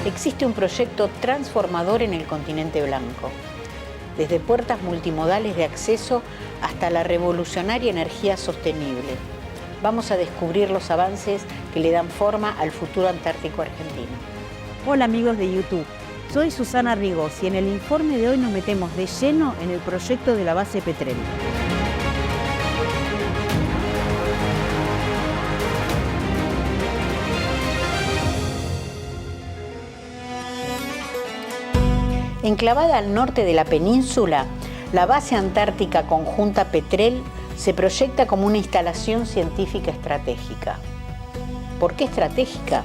existe un proyecto transformador en el continente blanco. Desde puertas multimodales de acceso hasta la revolucionaria energía sostenible. Vamos a descubrir los avances que le dan forma al futuro antártico argentino. Hola amigos de YouTube, soy Susana Rigos y en el informe de hoy nos metemos de lleno en el proyecto de la base Petrel. Enclavada al norte de la península, la base antártica conjunta Petrel se proyecta como una instalación científica estratégica. ¿Por qué estratégica?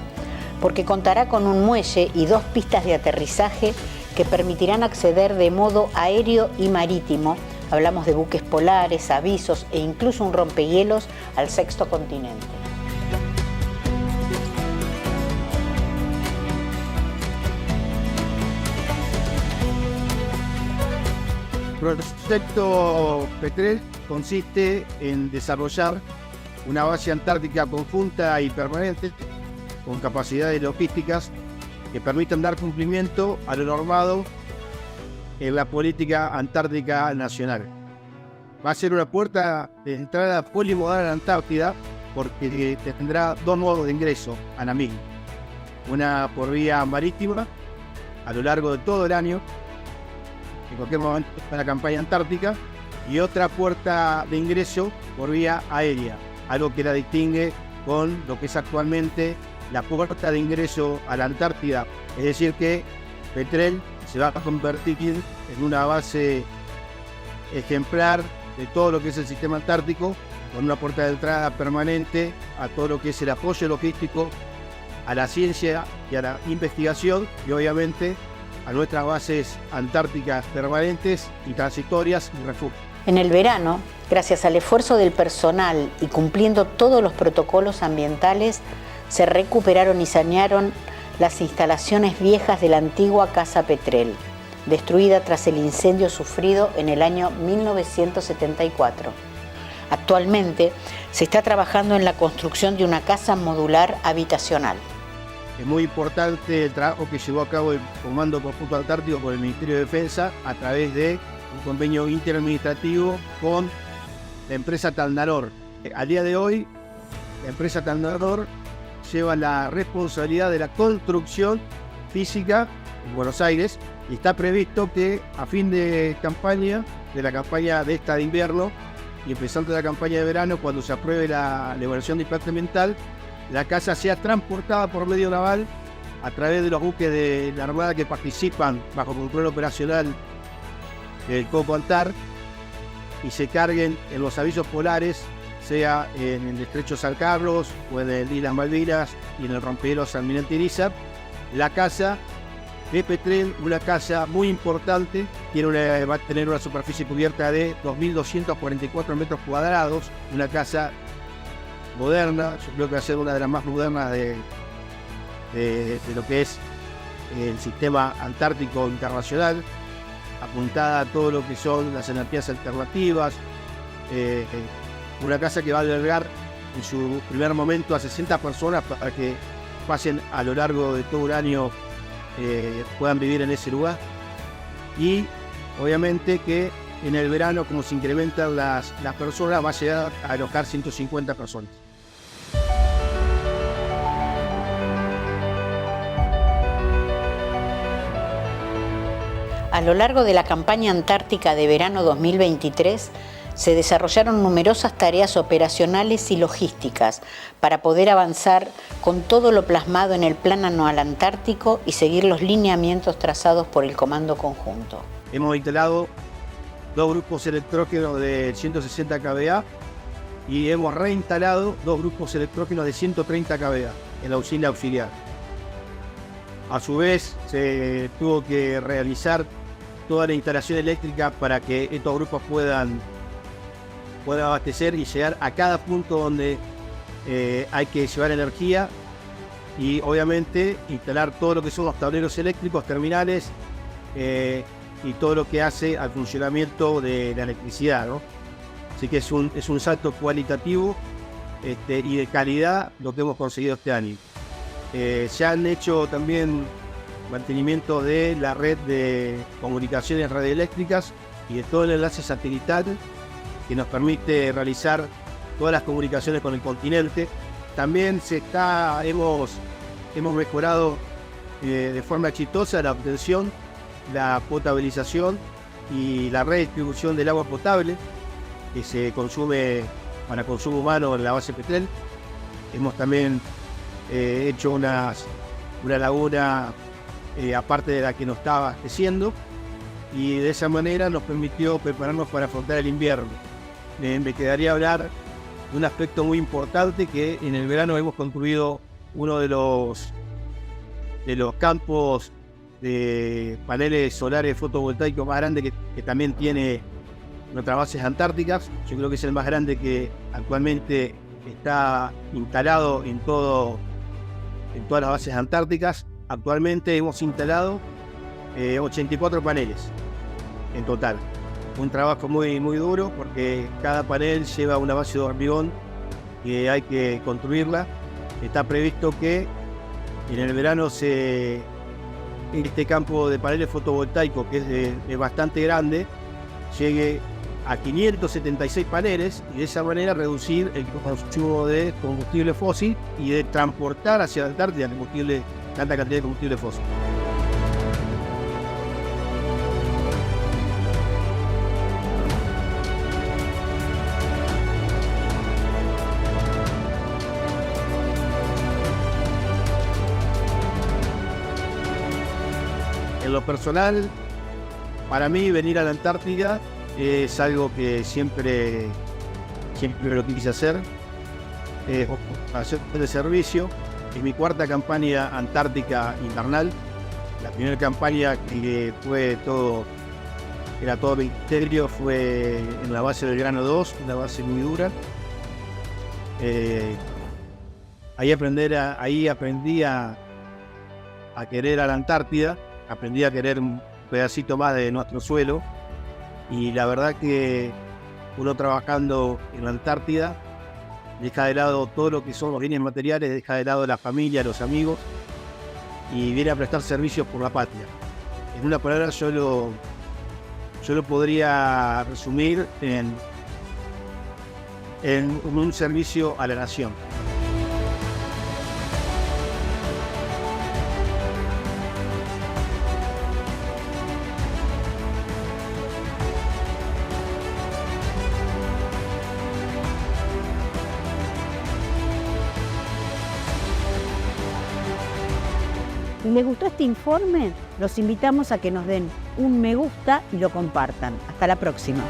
Porque contará con un muelle y 2 pistas de aterrizaje que permitirán acceder de modo aéreo y marítimo, hablamos de buques polares, avisos e incluso un rompehielos al 6º continente. El proyecto Petrel consiste en desarrollar una base antártica conjunta y permanente con capacidades logísticas que permitan dar cumplimiento a lo normado en la política antártica nacional. Va a ser una puerta de entrada polimodal a la Antártida porque tendrá 2 modos de ingreso a la misma. Una por vía marítima a lo largo de todo el año, en cualquier momento de la campaña antártica, y otra puerta de ingreso por vía aérea, algo que la distingue con lo que es actualmente la puerta de ingreso a la Antártida. Es decir que Petrel se va a convertir en una base ejemplar de todo lo que es el sistema antártico, con una puerta de entrada permanente a todo lo que es el apoyo logístico, a la ciencia y a la investigación, y obviamente a nuestras bases antárticas permanentes y transitorias y refugio. En el verano, gracias al esfuerzo del personal y cumpliendo todos los protocolos ambientales, se recuperaron y sanearon las instalaciones viejas de la antigua Casa Petrel, destruida tras el incendio sufrido en el año 1974. Actualmente se está trabajando en la construcción de una casa modular habitacional. Es muy importante el trabajo que llevó a cabo el Comando Conjunto Antártico con el Ministerio de Defensa a través de un convenio interadministrativo con la empresa Talnaror. Al día de hoy, la empresa Talnaror lleva la responsabilidad de la construcción física en Buenos Aires y está previsto que a fin de campaña, de la campaña de esta de invierno y empezando la campaña de verano, cuando se apruebe la evaluación de impacto ambiental, la casa sea transportada por medio naval a través de los buques de la Armada que participan bajo control operacional del COCONTAR y se carguen en los avisos polares, sea en el estrecho San Carlos o en el Islas Malvinas y en el rompehielos Almirante Irizar. La casa de Petrel, una casa muy importante, va a tener una superficie cubierta de 2.244 metros cuadrados, una casa moderna, yo creo que va a ser una de las más modernas de lo que es el sistema antártico internacional, apuntada a todo lo que son las energías alternativas, una casa que va a albergar en su primer momento a 60 personas para que pasen a lo largo de todo un año, puedan vivir en ese lugar, y obviamente que en el verano, como se incrementan las personas, va a llegar a alojar 150 personas. A lo largo de la campaña antártica de verano 2023, se desarrollaron numerosas tareas operacionales y logísticas para poder avanzar con todo lo plasmado en el Plan Anual Antártico y seguir los lineamientos trazados por el Comando Conjunto. Hemos instalado 2 grupos electrógenos de 160 kVA y hemos reinstalado 2 grupos electrógenos de 130 kVA en la usina auxiliar. A su vez, se tuvo que realizar toda la instalación eléctrica para que estos grupos puedan abastecer y llegar a cada punto donde hay que llevar energía, y obviamente instalar todo lo que son los tableros eléctricos, terminales, y todo lo que hace al funcionamiento de la electricidad, ¿no? Así que es un salto cualitativo y de calidad lo que hemos conseguido este año. Se han hecho también mantenimiento de la red de comunicaciones radioeléctricas y de todo el enlace satelital que nos permite realizar todas las comunicaciones con el continente. También hemos mejorado de forma exitosa la obtención, la potabilización y la redistribución del agua potable que se consume para consumo humano en la base Petrel. Hemos también hecho una laguna aparte de la que nos estaba abasteciendo, y de esa manera nos permitió prepararnos para afrontar el invierno. Me quedaría hablar de un aspecto muy importante, que en el verano hemos construido uno de los campos de paneles solares fotovoltaicos más grande que también tiene nuestras bases antárticas. Yo creo que es el más grande que actualmente está instalado en todas las bases antárticas. Actualmente hemos instalado 84 paneles en total. Un trabajo muy, muy duro, porque cada panel lleva una base de hormigón que hay que construirla. Está previsto que en el verano este campo de paneles fotovoltaicos, que es bastante grande, llegue a 576 paneles, y de esa manera reducir el consumo de combustible fósil y de transportar hacia la Antártida tanta cantidad de combustible fósil. En lo personal, para mí venir a la Antártida es algo que siempre lo quise hacer. Hacer de servicio. Es mi cuarta campaña antártica invernal. La primera campaña que era todo ministerio, fue en la base del Grano 2, una base muy dura. Ahí aprendí a querer a la Antártida, aprendí a querer un pedacito más de nuestro suelo, y la verdad que uno trabajando en la Antártida deja de lado todo lo que son los bienes materiales, deja de lado la familia, los amigos, y viene a prestar servicios por la patria. En una palabra yo lo podría resumir en un servicio a la nación. Si les gustó este informe, los invitamos a que nos den un me gusta y lo compartan. Hasta la próxima.